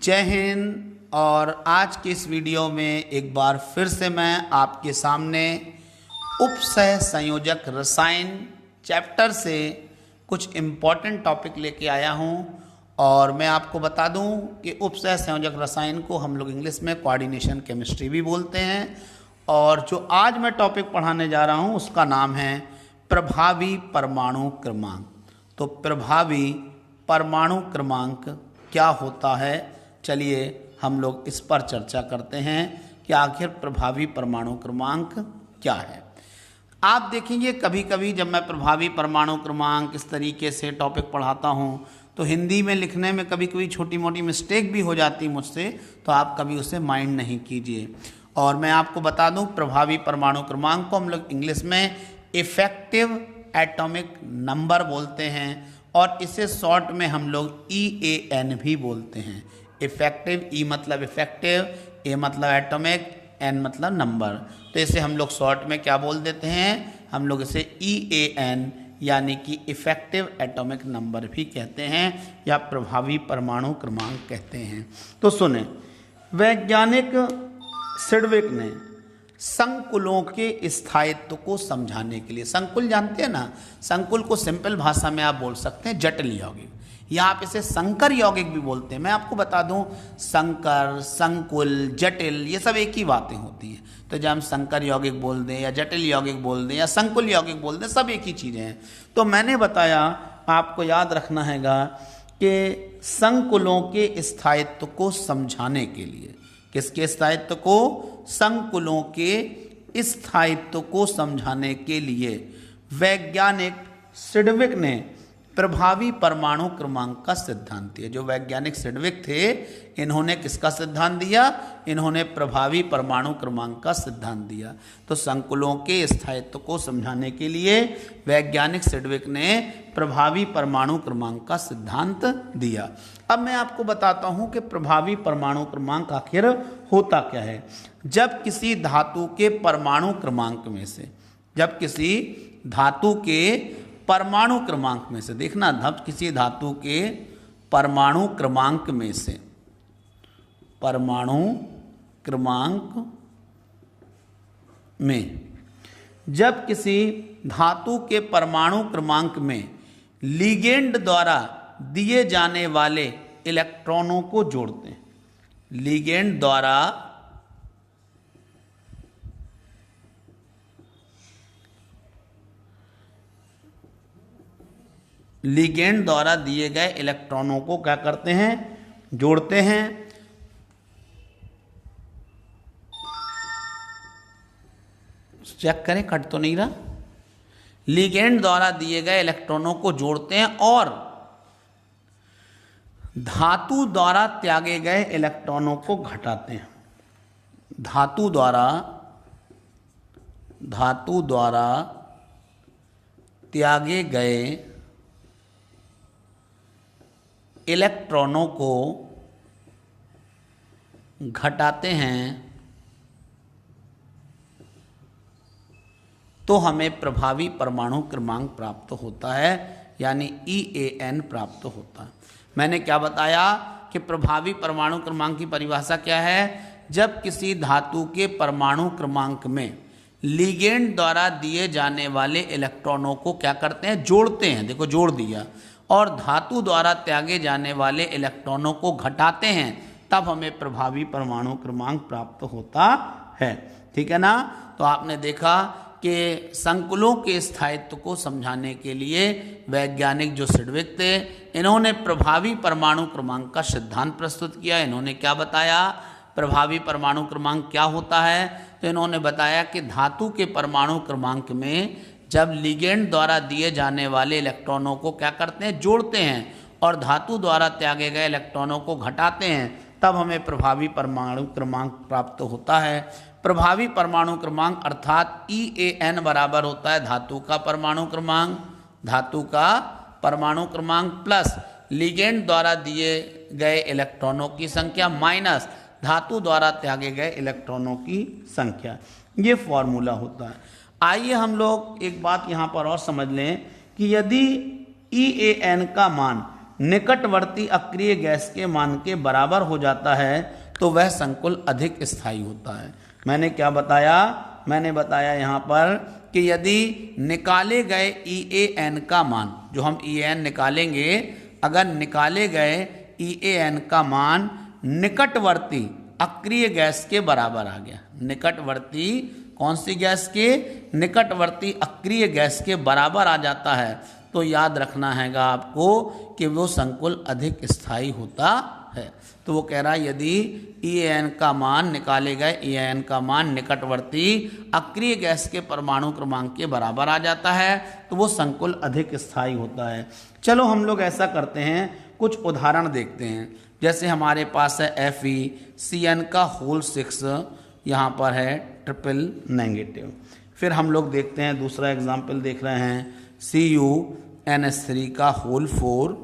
जय हिंद। और आज के इस वीडियो में एक बार फिर से मैं आपके सामने उपसह संयोजक रसायन चैप्टर से कुछ इम्पॉर्टेंट टॉपिक लेके आया हूं। और मैं आपको बता दूं कि उपसह संयोजक रसायन को हम लोग इंग्लिश में कोऑर्डिनेशन केमिस्ट्री भी बोलते हैं। और जो आज मैं टॉपिक पढ़ाने जा रहा हूं उसका नाम है प्रभावी परमाणु क्रमांक। तो प्रभावी परमाणु क्रमांक क्या होता है, चलिए हम लोग इस पर चर्चा करते हैं कि आखिर प्रभावी परमाणु क्रमांक क्या है। आप देखेंगे कभी कभी जब मैं प्रभावी परमाणु क्रमांक इस तरीके से टॉपिक पढ़ाता हूं तो हिंदी में लिखने में कभी कभी छोटी मोटी मिस्टेक भी हो जाती मुझसे, तो आप कभी उसे माइंड नहीं कीजिए। और मैं आपको बता दूं प्रभावी परमाणु क्रमांक को हम लोग इंग्लिश में इफेक्टिव एटॉमिक नंबर बोलते हैं और इसे शॉर्ट में हम लोग EAN भी बोलते हैं। इफेक्टिव, ई मतलब इफेक्टिव, ए मतलब एटॉमिक, एन मतलब नंबर। तो इसे हम लोग शॉर्ट में क्या बोल देते हैं, हम लोग इसे EAN यानी कि इफेक्टिव एटॉमिक नंबर भी कहते हैं या प्रभावी परमाणु क्रमांक कहते हैं। तो सुने, वैज्ञानिक सिडविक ने संकुलों के स्थायित्व को समझाने के लिए, संकुल जानते हैं ना, संकुल को सिंपल भाषा में आप बोल सकते हैं जटिल यौगिक, या आप इसे संकर यौगिक भी बोलते हैं। मैं आपको बता दूं संकर, संकुल, जटिल ये सब एक ही बातें होती हैं। तो जब हम संकर यौगिक बोल दें या जटिल यौगिक बोल दें या संकुल यौगिक बोल दें, सब एक ही चीज़ें हैं। तो मैंने बताया, आपको याद रखना हैगा कि संकुलों के स्थायित्व को समझाने के लिए, किसके स्थायित्व को, संकुलों के स्थायित्व को समझाने के लिए वैज्ञानिक सिडविक ने प्रभावी परमाणु क्रमांक का सिद्धांत दिया। जो वैज्ञानिक सिडविक थे इन्होंने किसका सिद्धांत दिया, इन्होंने प्रभावी परमाणु क्रमांक का सिद्धांत दिया। तो संकुलों के स्थायित्व को समझाने के लिए वैज्ञानिक सिडविक ने प्रभावी परमाणु क्रमांक का सिद्धांत दिया। अब मैं आपको बताता हूं कि प्रभावी परमाणु क्रमांक आखिर होता क्या है। जब किसी धातु के परमाणु क्रमांक में से, जब किसी धातु के परमाणु क्रमांक में से, देखना, किसी धातु के परमाणु क्रमांक में से, परमाणु क्रमांक में, जब किसी धातु के परमाणु क्रमांक में लिगेंड द्वारा दिए जाने वाले इलेक्ट्रॉनों को जोड़ते हैं, लिगेंड द्वारा दिए गए इलेक्ट्रॉनों को क्या करते हैं, जोड़ते हैं। चेक करें कट तो नहीं रहा। लिगेंड द्वारा दिए गए इलेक्ट्रॉनों को जोड़ते हैं और धातु द्वारा त्यागे गए इलेक्ट्रॉनों को घटाते हैं। धातु द्वारा त्यागे गए इलेक्ट्रॉनों को घटाते हैं तो हमें प्रभावी परमाणु क्रमांक प्राप्त होता है, यानी EAN प्राप्त होता है। मैंने क्या बताया कि प्रभावी परमाणु क्रमांक की परिभाषा क्या है। जब किसी धातु के परमाणु क्रमांक में लिगेंड द्वारा दिए जाने वाले इलेक्ट्रॉनों को क्या करते हैं, जोड़ते हैं, देखो जोड़ दिया, और धातु द्वारा त्यागे जाने वाले इलेक्ट्रॉनों को घटाते हैं, तब हमें प्रभावी परमाणु क्रमांक प्राप्त होता है। ठीक है ना। तो आपने देखा कि संकुलों के स्थायित्व को समझाने के लिए वैज्ञानिक जो सिडविक थे, इन्होंने प्रभावी परमाणु क्रमांक का सिद्धांत प्रस्तुत किया। इन्होंने क्या बताया, प्रभावी परमाणु क्रमांक क्या होता है। तो इन्होंने बताया कि धातु के परमाणु क्रमांक में जब लिगेंड द्वारा दिए जाने वाले इलेक्ट्रॉनों को क्या करते हैं, जोड़ते हैं, और धातु द्वारा त्यागे गए इलेक्ट्रॉनों को घटाते हैं, तब हमें प्रभावी परमाणु क्रमांक प्राप्त होता है। प्रभावी परमाणु क्रमांक अर्थात EAN बराबर होता है धातु का परमाणु क्रमांक, धातु का परमाणु क्रमांक प्लस लिगेंड द्वारा दिए गए इलेक्ट्रॉनों की संख्या माइनस धातु द्वारा त्यागे गए इलेक्ट्रॉनों की संख्या। ये फॉर्मूला होता है। आइए हम लोग एक बात यहाँ पर और समझ लें कि यदि EAN का मान निकटवर्ती अक्रिय गैस के मान के बराबर हो जाता है तो वह संकुल अधिक स्थायी होता है। मैंने क्या बताया? मैंने बताया यहाँ पर कि यदि निकाले गए EAN का मान, जो हम EAN निकालेंगे, अगर निकाले गए EAN का मान निकटवर्ती अक्रिय गैस के बराबर आ गया, निकटवर्ती कौन सी गैस के? निकटवर्ती अक्रिय गैस के बराबर आ जाता है, तो याद रखना हैगा आपको कि वो संकुल अधिक स्थायी होता है। तो वो कह रहा है यदि EAN का मान, निकाले गए EAN का मान निकटवर्ती अक्रिय गैस के परमाणु क्रमांक के बराबर आ जाता है तो वो संकुल अधिक स्थायी होता है। चलो हम लोग ऐसा करते हैं, कुछ उदाहरण देखते हैं। जैसे हमारे पास है FeCN का होल 6, यहाँ पर है ट्रिपल नेगेटिव। फिर हम लोग देखते हैं दूसरा एग्जाम्पल देख रहे हैं CuNH3 का होल 4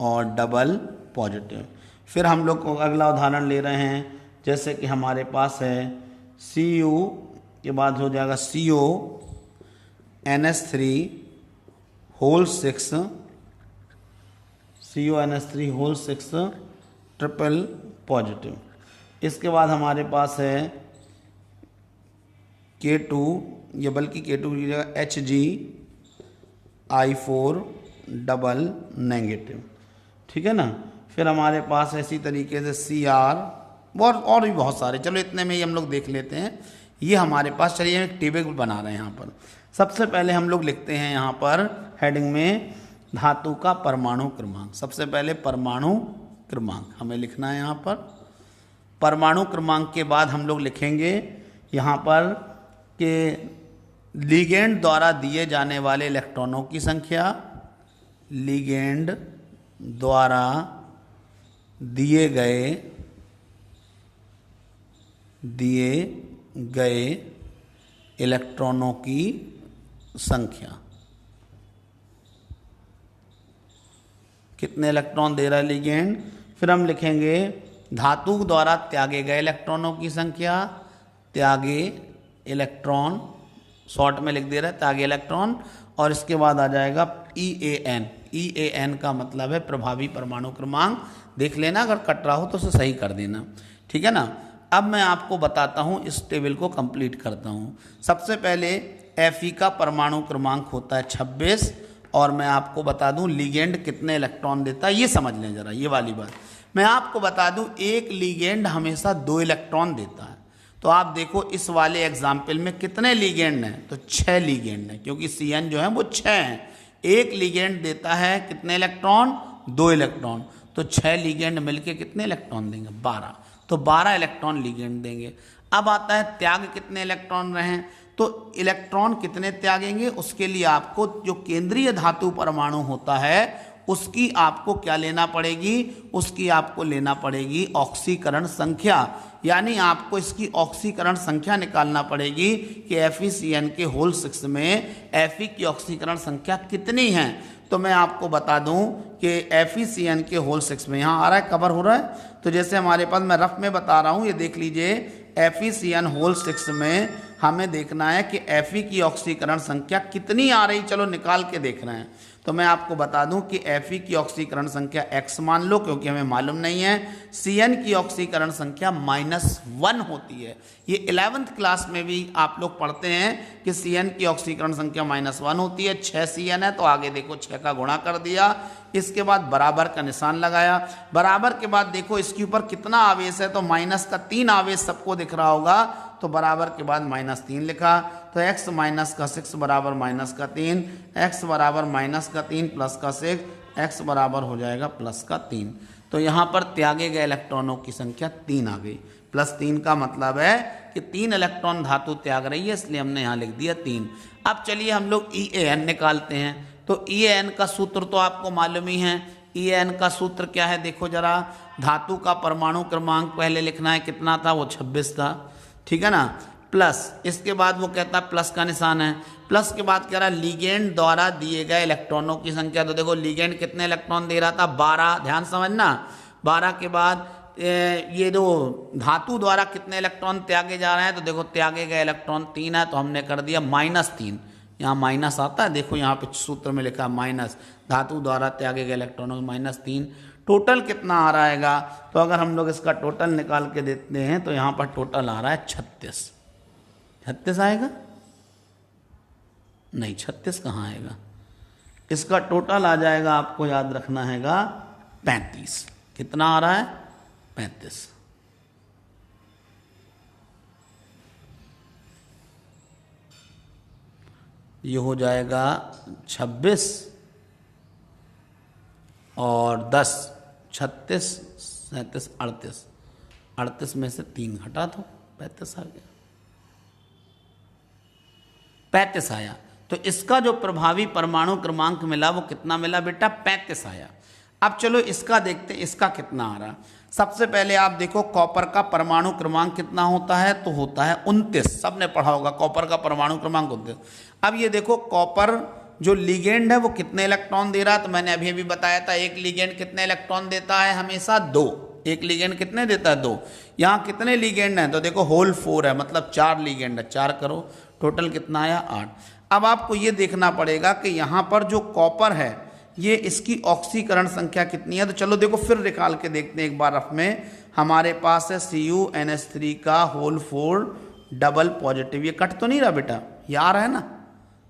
और डबल पॉजिटिव। फिर हम लोग अगला उदाहरण ले रहे हैं, जैसे कि हमारे पास है Cu के बाद हो जाएगा CuNH3 whole 6, CuNH3 whole 6 triple positive. इसके बाद हमारे पास है K2, ये बल्कि K2 की जगह HgI4 डबल नेगेटिव, ठीक है ना। फिर हमारे पास ऐसी तरीके से Cr और भी बहुत सारे, चलो इतने में ही हम लोग देख लेते हैं। ये हमारे पास, चलिए एक टेबल बना रहे हैं यहाँ पर। सबसे पहले हम लोग लिखते हैं यहाँ पर हेडिंग में धातु का परमाणु क्रमांक। सबसे पहले परमाणु क्रमांक हमें लिखना है यहाँ पर। परमाणु क्रमांक के बाद हम लोग लिखेंगे यहाँ पर कि लिगेंड द्वारा दिए जाने वाले इलेक्ट्रॉनों की संख्या, लिगेंड द्वारा दिए गए इलेक्ट्रॉनों की संख्या, कितने इलेक्ट्रॉन दे रहा है लिगेंड। फिर हम लिखेंगे धातु द्वारा त्यागे गए इलेक्ट्रॉनों की संख्या, त्यागे इलेक्ट्रॉन, शॉर्ट में लिख दे रहा है त्यागे इलेक्ट्रॉन। और इसके बाद आ जाएगा EAN। EAN का मतलब है प्रभावी परमाणु क्रमांक। देख लेना, अगर कट रहा हो तो उसे सही कर देना, ठीक है ना। अब मैं आपको बताता हूँ, इस टेबल को कंप्लीट करता हूँ। सबसे पहले Fe का परमाणु क्रमांक होता है 26, और मैं आपको बता दूं लिगेंड कितने इलेक्ट्रॉन देता है, ये समझ लें जरा, ये वाली बात। मैं आपको बता दूं एक लिगेंड हमेशा 2 इलेक्ट्रॉन देता है। तो आप देखो इस वाले एग्जाम्पल में कितने लिगेंड हैं, तो 6 लिगेंड हैं, क्योंकि CN जो है वो 6 हैं। एक लिगेंड देता है कितने इलेक्ट्रॉन? 2 इलेक्ट्रॉन। तो 6 लिगेंड मिलके कितने इलेक्ट्रॉन देंगे? 12। तो 12 इलेक्ट्रॉन लिगेंड देंगे। अब आता है त्याग कितने इलेक्ट्रॉन रहे, तो इलेक्ट्रॉन कितने त्यागेंगे, उसके लिए आपको जो केंद्रीय धातु परमाणु होता है उसकी आपको क्या लेना पड़ेगी, उसकी आपको लेना पड़ेगी ऑक्सीकरण संख्या। यानी आपको इसकी ऑक्सीकरण संख्या निकालना पड़ेगी कि FeCN के होल 6 में Fe की ऑक्सीकरण संख्या कितनी है। तो मैं आपको बता दूं कि FeCN के होल 6 में, यहाँ आ रहा है, कवर हो रहा है, तो जैसे हमारे पास, मैं रफ में बता रहा हूँ, ये देख लीजिए FeCN होल 6 में हमें देखना है कि Fe की ऑक्सीकरण संख्या कितनी आ रही, चलो निकाल के देख रहे हैं। तो मैं आपको बता दूं कि Fe की ऑक्सीकरण संख्या x मान लो, क्योंकि हमें मालूम नहीं है। Cn की ऑक्सीकरण संख्या -1 होती है। ये 11th क्लास में भी आप लोग पढ़ते हैं कि Cn की ऑक्सीकरण संख्या -1 होती है। 6 Cn है तो आगे देखो 6 का गुणा कर दिया, इसके बाद बराबर का निशान लगाया। बराबर के बाद देखो इसके ऊपर कितना आवेश है, तो -3 आवेश सबको दिख रहा होगा, तो बराबर के बाद -3 लिखा। तो x -6 बराबर -3, x बराबर -3 +6, x बराबर हो जाएगा +3। तो यहाँ पर त्यागे गए इलेक्ट्रॉनों की संख्या 3 आ गई। +3 का मतलब है कि 3 इलेक्ट्रॉन धातु त्याग रही है, इसलिए हमने यहाँ लिख दिया 3। अब चलिए हम लोग EAN निकालते हैं। तो EAN का सूत्र तो आपको मालूम ही है। EAN का सूत्र क्या है, देखो जरा। धातु का परमाणु क्रमांक पहले लिखना है, कितना था, वो 26 था, ठीक है ना, प्लस इसके बाद वो कहता है प्लस का निशान है। प्लस के बाद कह रहा है लिगेंड द्वारा दिए गए इलेक्ट्रॉनों की संख्या। तो देखो लिगेंड कितने इलेक्ट्रॉन दे रहा था, 12, ध्यान समझना। 12 के बाद ये जो धातु द्वारा कितने इलेक्ट्रॉन त्यागे जा रहे हैं, तो देखो त्यागे गए इलेक्ट्रॉन 3 है, तो हमने कर दिया -3। यहाँ माइनस आता है, देखो यहाँ पे सूत्र में लिखा है माइनस, धातु द्वारा त्यागे गए इलेक्ट्रॉनों -3। टोटल कितना आ रहेगा, तो अगर हम लोग इसका टोटल निकाल के देते हैं तो यहाँ पर टोटल आ रहा है 36। 36 आएगा? नहीं, 36 कहाँ आएगा, इसका टोटल आ जाएगा, आपको याद रखना हैगा 35। कितना आ रहा है? 35। ये हो जाएगा 26 और 10, 36, 37, 38। 38 में से 3 घटा दो, 35 आ गया। 35 आया। तो इसका जो प्रभावी परमाणु क्रमांक मिला वो कितना मिला बेटा? 35 आया। अब चलो इसका देखते हैं, इसका कितना आ रहा। सबसे पहले आप देखो कॉपर का परमाणु क्रमांक कितना होता है, तो होता है 29। सबने पढ़ा होगा कॉपर का परमाणु क्रमांक 29। अब ये देखो कॉपर जो लिगेंड है वो कितने इलेक्ट्रॉन दे रहा है, तो मैंने अभी अभी बताया था एक लिगेंड कितने इलेक्ट्रॉन देता है, हमेशा 2। एक लिगेंड कितने देता है? 2। यहाँ कितने लिगेंड हैं, तो देखो होल 4 है, मतलब 4 लिगेंड है। 4 करो, टोटल कितना आया? 8। अब आपको ये देखना पड़ेगा कि यहाँ पर जो कॉपर है ये इसकी ऑक्सीकरण संख्या कितनी है। तो चलो देखो फिर निकाल के देखते हैं एक बार रफ में। हमारे पास है CuNH3 का होल 4 डबल पॉजिटिव। ये कट तो नहीं रहा बेटा, ये आ रहा है ना,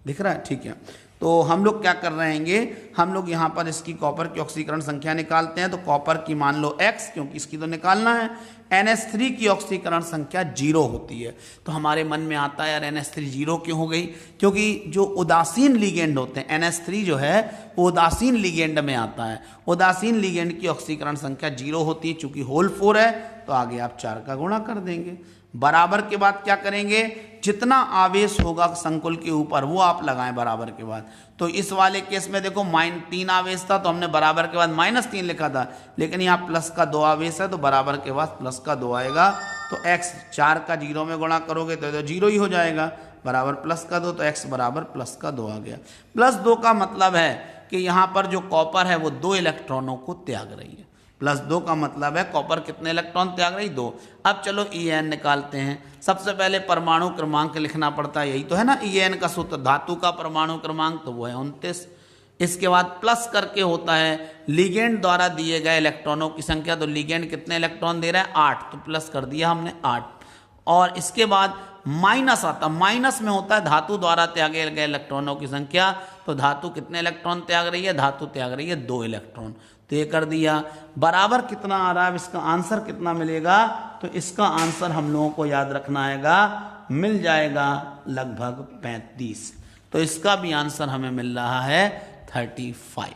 दिख रहा है? ठीक है। तो हम लोग क्या कर रहेंगे, हम लोग यहाँ पर इसकी कॉपर की ऑक्सीकरण संख्या निकालते हैं। तो कॉपर की मान लो X, क्योंकि इसकी तो निकालना है। NH3 की ऑक्सीकरण संख्या 0 होती है। तो हमारे मन में आता है यार NH3 0 क्यों हो गई, क्योंकि जो उदासीन लिगेंड होते हैं, NH3 जो है वो उदासीन लिगेंड में आता है। उदासीन लिगेंड की ऑक्सीकरण संख्या 0 होती है। चूंकि होल 4 है तो आगे आप 4 का गुणा कर देंगे। बराबर के बाद क्या करेंगे, जितना आवेश होगा संकुल के ऊपर वो आप लगाएं बराबर के बाद। तो इस वाले केस में देखो -3 आवेश था तो हमने बराबर के बाद -3 लिखा था, लेकिन यहाँ प्लस का 2 आवेश है तो बराबर के बाद प्लस का 2 आएगा। तो x 4 का 0 में गुणा करोगे तो 0 ही हो जाएगा, बराबर प्लस का 2, तो x बराबर प्लस का 2 आ गया। +2 का मतलब है कि यहाँ पर जो कॉपर है वो 2 इलेक्ट्रॉनों को त्याग रही है। +2 का मतलब है कॉपर कितने इलेक्ट्रॉन त्याग रही? 2। अब चलो En निकालते हैं। सबसे पहले परमाणु क्रमांक लिखना पड़ता है, यही तो है ना En का सूत्र, धातु का परमाणु क्रमांक तो वो है 29। इसके बाद प्लस करके होता है लिगेंड द्वारा दिए गए इलेक्ट्रॉनों की संख्या। तो लिगेंड कितने इलेक्ट्रॉन दे रहा है? 8, तो प्लस कर दिया हमने 8। और इसके बाद माइनस आता, माइनस में होता है धातु द्वारा त्यागे गए इलेक्ट्रॉनों की संख्या। तो धातु कितने इलेक्ट्रॉन त्याग रही है? धातु त्याग रही है 2 इलेक्ट्रॉन। तो ये कर दिया। बराबर कितना आ रहा है, इसका आंसर कितना मिलेगा? तो इसका आंसर हम लोगों को याद रखना आएगा, मिल जाएगा लगभग 35। तो इसका भी आंसर हमें मिल रहा है 35।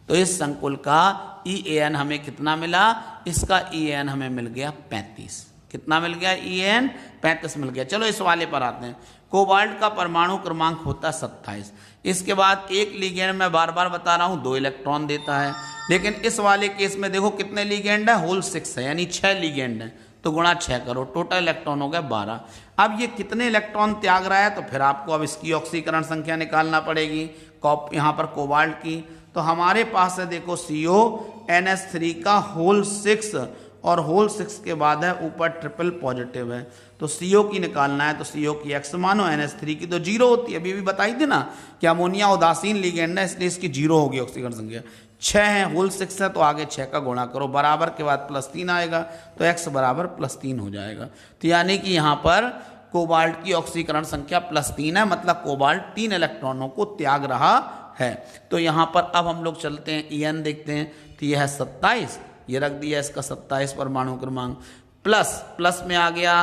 तो इस संकुल का EAN हमें कितना मिला? इसका EAN हमें मिल गया 35। कितना मिल गया? EAN 35 मिल गया। चलो इस वाले पर आते हैं। कोबाल्ट का परमाणु क्रमांक होता है 27। इसके बाद एक लिगेंड में बार बार बता रहा हूं 2 इलेक्ट्रॉन देता है, लेकिन इस वाले केस में देखो कितने लिगेंड है? होल 6 है, यानी 6 लिगेंड है। तो गुणा 6 करो, टोटल इलेक्ट्रॉन हो गया 12। अब ये कितने इलेक्ट्रॉन त्याग रहा है, तो फिर आपको अब इसकी ऑक्सीकरण संख्या निकालना पड़ेगी यहाँ पर कोबाल्ट की। तो हमारे पास है देखो CuNH3 का होल 6, और होल 6 के बाद है ऊपर ट्रिपल पॉजिटिव है। तो CO की निकालना है, तो CO की X मानो, NH3 की तो 0 होती है, अभी भी बताई थी ना कि अमोनिया उदासीन लिगेंड है, इसलिए इसकी 0 होगी ऑक्सीकरण संख्या। 6 है, होल 6 है, तो आगे 6 का गुणा करो, बराबर के बाद +3 आएगा, तो X बराबर +3 हो जाएगा। तो यानी कि यहाँ पर कोबाल्ट की ऑक्सीकरण संख्या +3 है, मतलब कोबाल्ट 3 इलेक्ट्रॉनों को त्याग रहा है। तो यहाँ पर अब हम लोग चलते हैं EN देखते हैं। तो यह है 27, ये रख दिया इसका 27 परमाणु क्रमांक। प्लस में आ गया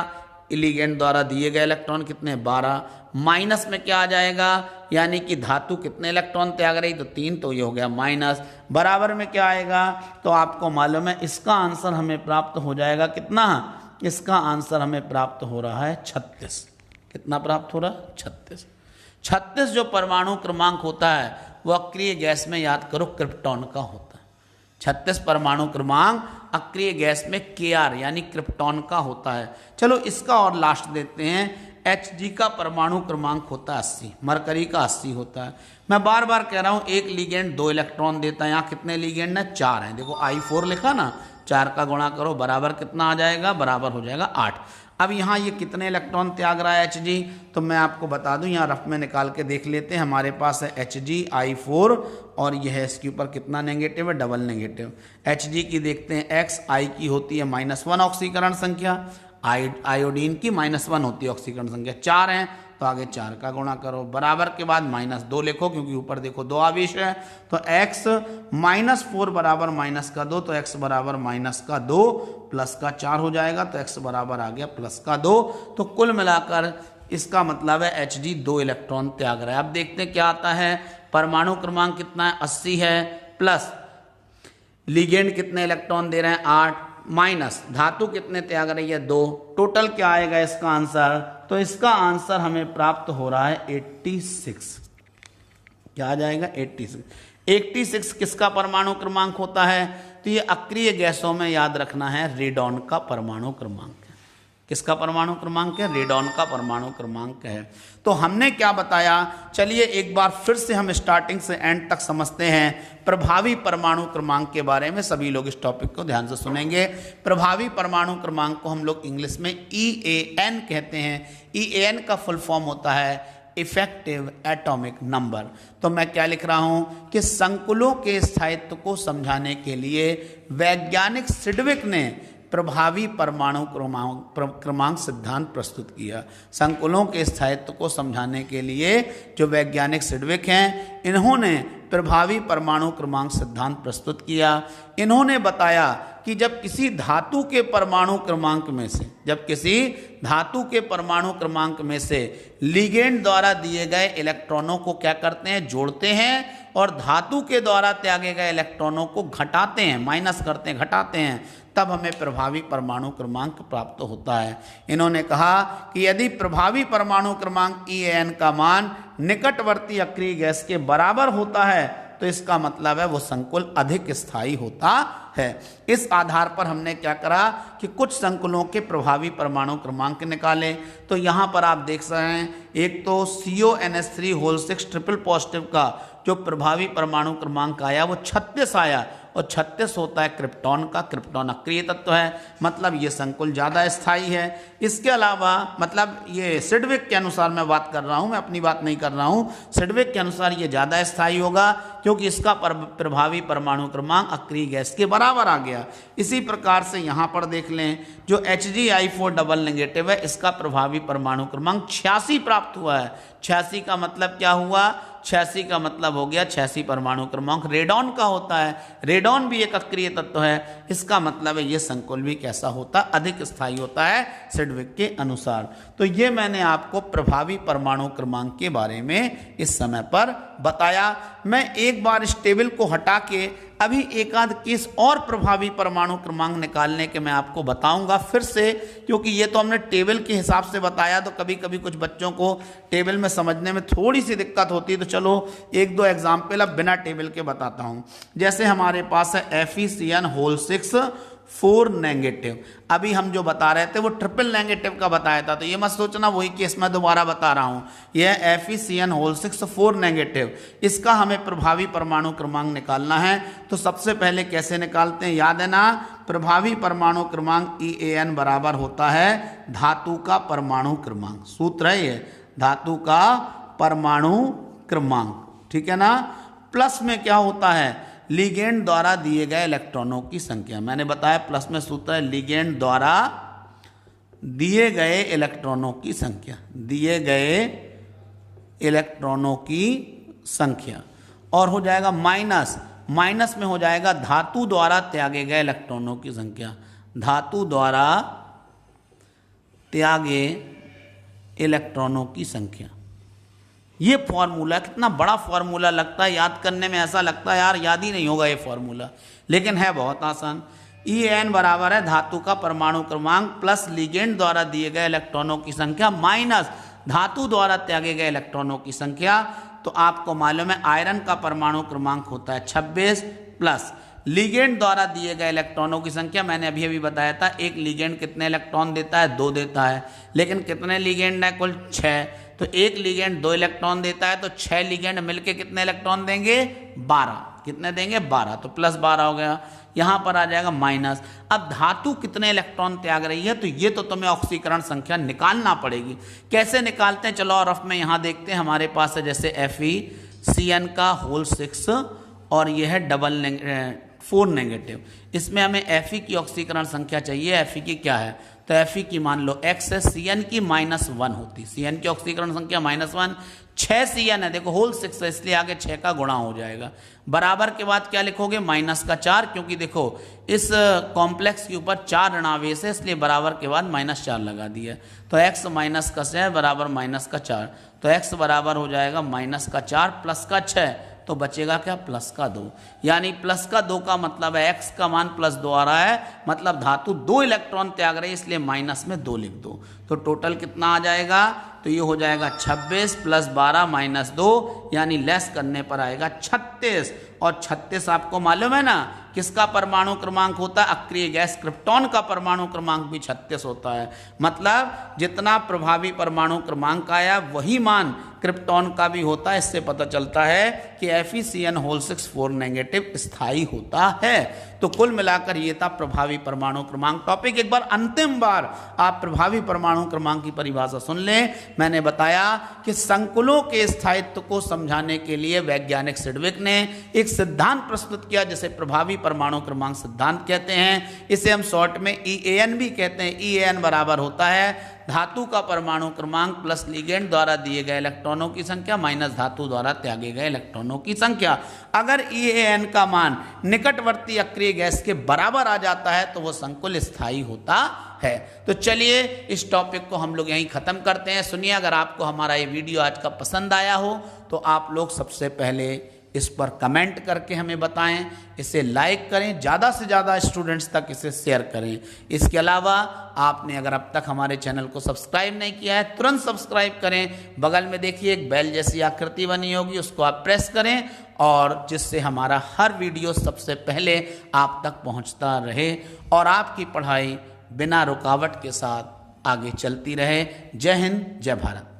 लिगेंड द्वारा दिए गए इलेक्ट्रॉन कितने? 12। माइनस में क्या आ जाएगा, यानी कि धातु कितने इलेक्ट्रॉन त्याग रही? तो 3, तो ये हो गया माइनस। बराबर में क्या आएगा, तो आपको मालूम है इसका आंसर हमें प्राप्त हो जाएगा कितना? इसका आंसर हमें प्राप्त हो रहा है 36। कितना प्राप्त हो रहा है? 36। 36 जो परमाणु क्रमांक होता है वो अक्रिय गैस में, याद करो, क्रिप्टॉन का होता है। 36 परमाणु क्रमांक अक्रिय गैस में Kr यानी क्रिप्टॉन का होता है। चलो इसका और लास्ट देते हैं। Hg का परमाणु क्रमांक होता है 80, मरकरी का 80 होता है। मैं बार बार कह रहा हूं एक लिगेंड 2 इलेक्ट्रॉन देता है। यहाँ कितने लिगेंड है? 4 हैं। देखो I4 लिखा ना, 4 का गुणा करो, बराबर कितना आ जाएगा? बराबर हो जाएगा 8। अब यहाँ ये कितने इलेक्ट्रॉन त्याग रहा है Hg, तो मैं आपको बता दूं, यहाँ रफ में निकाल के देख लेते हैं। हमारे पास है Hg और यह है इसके ऊपर कितना नेगेटिव है, डबल नेगेटिव। Hg की देखते हैं x, I की होती है -1 ऑक्सीकरण संख्या, आयोडीन की -1 होती है ऑक्सीकरण संख्या, 4 हैं तो आगे 4 का गुणा करो, बराबर के बाद -2 लिखो क्योंकि ऊपर देखो 2 आवेश है। तो x -4 बराबर -2, तो x बराबर -2 प्लस का 4 हो जाएगा, तो x बराबर आ गया +2। तो कुल मिलाकर इसका मतलब है Hg 2 इलेक्ट्रॉन त्याग रहा है। अब देखते हैं क्या आता है। परमाणु क्रमांक कितना है, 80 है, प्लस लिगेंड कितने इलेक्ट्रॉन दे रहे हैं, 8, माइनस धातु कितने त्याग रही है, 2। टोटल क्या आएगा इसका आंसर, तो इसका आंसर हमें प्राप्त हो रहा है 86। क्या आ जाएगा, 86। 86 किसका परमाणु क्रमांक होता है, तो ये अक्रिय गैसों में याद रखना है रेडॉन का परमाणु क्रमांक है। किसका परमाणु क्रमांक है, रेडॉन का परमाणु क्रमांक है। तो हमने क्या बताया, चलिए एक बार फिर से हम स्टार्टिंग से एंड तक समझते हैं प्रभावी परमाणु क्रमांक के बारे में। सभी लोग इस टॉपिक को ध्यान से सुनेंगे। प्रभावी परमाणु क्रमांक को हम लोग इंग्लिश में EAN कहते हैं। EAN का फुल फॉर्म होता है इफेक्टिव एटॉमिक नंबर। तो मैं क्या लिख रहा हूं कि संकुलों के स्थायित्व को समझाने के लिए वैज्ञानिक सिडविक ने प्रभावी परमाणु क्रमांक सिद्धांत प्रस्तुत किया। संकुलों के स्थायित्व को समझाने के लिए जो वैज्ञानिक सिडविक हैं, इन्होंने प्रभावी परमाणु क्रमांक सिद्धांत प्रस्तुत किया। इन्होंने बताया कि जब किसी धातु के परमाणु क्रमांक में से लिगेंड द्वारा दिए गए इलेक्ट्रॉनों को क्या करते हैं, जोड़ते हैं, और धातु के द्वारा त्यागे गए इलेक्ट्रॉनों को घटाते हैं, माइनस करते हैं, घटाते हैं, तब हमें प्रभावी परमाणु क्रमांक प्राप्त होता है। इन्होंने कहा कि यदि प्रभावी परमाणु क्रमांक EAN का मान निकटवर्ती अक्रिय गैस के बराबर होता है तो इसका मतलब है वो संकुल अधिक स्थायी होता है। इस आधार पर हमने क्या करा कि कुछ संकुलों के प्रभावी परमाणु क्रमांक निकाले। तो यहाँ पर आप देख सकते हैं, एक तो CONH3 ट्रिपल पॉजिटिव का जो प्रभावी परमाणु क्रमांक आया वो 36 आया, और 36 होता है क्रिप्टॉन का। क्रिप्टॉन अक्रिय तत्व है, मतलब ये संकुल ज़्यादा स्थायी है। इसके अलावा मतलब ये सिडविक के अनुसार मैं बात कर रहा हूँ, मैं अपनी बात नहीं कर रहा हूँ, सिडविक के अनुसार ये ज़्यादा स्थायी होगा क्योंकि इसका प्रभावी परमाणु क्रमांक अक्रिय गैस के बराबर आ गया। इसी प्रकार से यहाँ पर देख लें, जो Hg डबल नेगेटिव है, इसका प्रभावी परमाणु क्रमांक 86 प्राप्त हुआ है। 86 का मतलब क्या हुआ, 86 का मतलब हो गया 86 परमाणु क्रमांक रेडॉन का होता है। रेडॉन भी एक अक्रिय तत्व है, इसका मतलब है ये संकुल भी कैसा होता है, अधिक स्थायी होता है सिडविक के अनुसार। तो ये मैंने आपको प्रभावी परमाणु क्रमांक के बारे में इस समय पर बताया। मैं एक बार इस टेबल को हटा के अभी एक आध केस और प्रभावी परमाणु क्रमांक निकालने के मैं आपको बताऊंगा फिर से, क्योंकि ये तो हमने टेबल के हिसाब से बताया, तो कभी कभी कुछ बच्चों को टेबल में समझने में थोड़ी सी दिक्कत होती है। तो चलो एक दो एग्जाम्पल अब बिना टेबल के बताता हूं। जैसे हमारे पास है FeCN6 4 नेगेटिव। अभी हम जो बता रहे थे वो ट्रिपल नेगेटिव का बताया था, तो ये मत सोचना वही केस मैं दोबारा बता रहा हूं। यह FeCN6 4 नेगेटिव, इसका हमें प्रभावी परमाणु क्रमांक निकालना है। तो सबसे पहले कैसे निकालते हैं, याद है ना, प्रभावी परमाणु क्रमांक EAN बराबर होता है धातु का परमाणु क्रमांक। सूत्र है ये, धातु का परमाणु क्रमांक, ठीक है ना। प्लस में क्या होता है, लिगेंड द्वारा दिए गए इलेक्ट्रॉनों की संख्या। मैंने बताया प्लस में सूत्र है लिगेंड द्वारा दिए गए इलेक्ट्रॉनों की संख्या, दिए गए इलेक्ट्रॉनों की संख्या, और हो जाएगा माइनस, माइनस में हो जाएगा धातु द्वारा त्यागे गए इलेक्ट्रॉनों की संख्या, धातु द्वारा त्यागे इलेक्ट्रॉनों की संख्या। ये फॉर्मूला कितना बड़ा फॉर्मूला लगता है, याद करने में ऐसा लगता है यार याद ही नहीं होगा ये फॉर्मूला, लेकिन है बहुत आसान। EAN बराबर है धातु का परमाणु क्रमांक प्लस लिगेंड द्वारा दिए गए इलेक्ट्रॉनों की संख्या माइनस धातु द्वारा त्यागे गए इलेक्ट्रॉनों की संख्या। तो आपको मालूम है आयरन का परमाणु क्रमांक होता है 26 प्लस लिगेंड द्वारा दिए गए इलेक्ट्रॉनों की संख्या। मैंने अभी अभी बताया था एक लिगेंड कितने इलेक्ट्रॉन देता है, 2 देता है, लेकिन कितने लिगेंड है, कुल 6। तो एक लिगेंड 2 इलेक्ट्रॉन देता है, तो 6 लिगेंड मिलके कितने इलेक्ट्रॉन देंगे, 12। कितने देंगे 12, तो +12 हो गया। यहाँ पर आ जाएगा माइनस। अब धातु कितने इलेक्ट्रॉन त्याग रही है, तो ये तो तुम्हें ऑक्सीकरण संख्या निकालना पड़ेगी। कैसे निकालते हैं, चलो और रफ में यहाँ देखते हैं। हमारे पास है जैसे FeCN का होल 6 और ये है 4 नेगेटिव। इसमें हमें Fe की ऑक्सीकरण संख्या चाहिए। Fe की क्या है, तो Fe की मान लो x है, Cn की -1 होती। Cn की ऑक्सीकरण संख्या -1, 6 Cn है, देखो होल 6 है इसलिए आगे 6 का गुणा हो जाएगा। बराबर के बाद क्या लिखोगे, -4, क्योंकि देखो इस कॉम्प्लेक्स के ऊपर 4 ऋणावेश है इसलिए बराबर के बाद -4 लगा दिया। तो x -6 बराबर -4, तो x बराबर हो जाएगा -4 +6, तो बचेगा क्या, +2। यानी +2 का मतलब है x का मान +2 आ रहा है, मतलब धातु 2 इलेक्ट्रॉन त्याग रही है इसलिए माइनस में 2 लिख दो। तो टोटल कितना आ जाएगा, तो ये हो जाएगा 26 + 12 - 2, यानी लेस करने पर आएगा 36। और 36 आपको मालूम है ना किसका परमाणु क्रमांक होता है, अक्रिय गैस क्रिप्टॉन का परमाणु क्रमांक भी 36 होता है। मतलब जितना प्रभावी परमाणु क्रमांक आया वही मान क्रिप्टॉन का भी होता है। इससे पता चलता है कि FeCN होल 6 4 नेगेटिव स्थायी होता है। तो कुल मिलाकर ये था प्रभावी परमाणु क्रमांक टॉपिक। एक बार अंतिम बार आप प्रभावी परमाणु क्रमांक की परिभाषा सुन लें। मैंने बताया कि संकुलों के स्थायित्व को समझाने के लिए वैज्ञानिक सिडविक ने एक सिद्धांत प्रस्तुत किया जिसे प्रभावी परमाणु क्रमांक सिद्धांत कहते हैं। इसे हम शॉर्ट में EAN भी कहते हैं। EAN बराबर होता है धातु का परमाणु क्रमांक प्लस लिगेंड द्वारा दिए गए इलेक्ट्रॉनों की संख्या माइनस धातु द्वारा त्यागे गए इलेक्ट्रॉनों की संख्या। अगर EAN का मान निकटवर्ती अक्रिय गैस के बराबर आ जाता है तो वह संकुल स्थायी होता है। तो चलिए इस टॉपिक को हम लोग यहीं खत्म करते हैं। सुनिए, अगर आपको हमारा ये वीडियो आज का पसंद आया हो तो आप लोग सबसे पहले इस पर कमेंट करके हमें बताएं, इसे लाइक करें, ज़्यादा से ज़्यादा स्टूडेंट्स तक इसे शेयर करें। इसके अलावा आपने अगर अब तक हमारे चैनल को सब्सक्राइब नहीं किया है तुरंत सब्सक्राइब करें। बगल में देखिए एक बेल जैसी आकृति बनी होगी, उसको आप प्रेस करें और जिससे हमारा हर वीडियो सबसे पहले आप तक पहुंचता रहे और आपकी पढ़ाई बिना रुकावट के साथ आगे चलती रहे। जय हिंद, जय भारत।